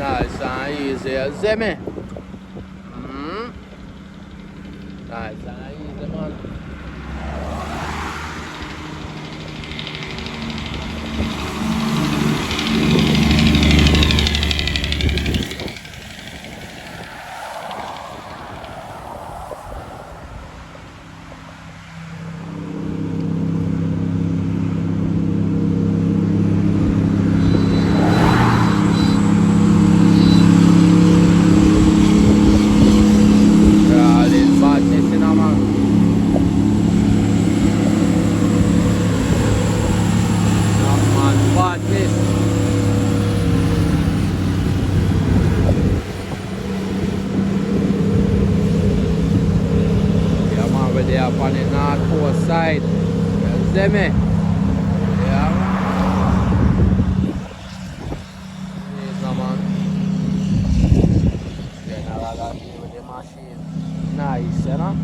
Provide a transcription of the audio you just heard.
Nice and easy, you see me? Nice and easy, man. Crawling badness in a man. Not man badness. Yeah, man, we're there up on the north coast side. You see me? Yeah, man. Yes, no, man. Then I got with the machine. Nice, you know?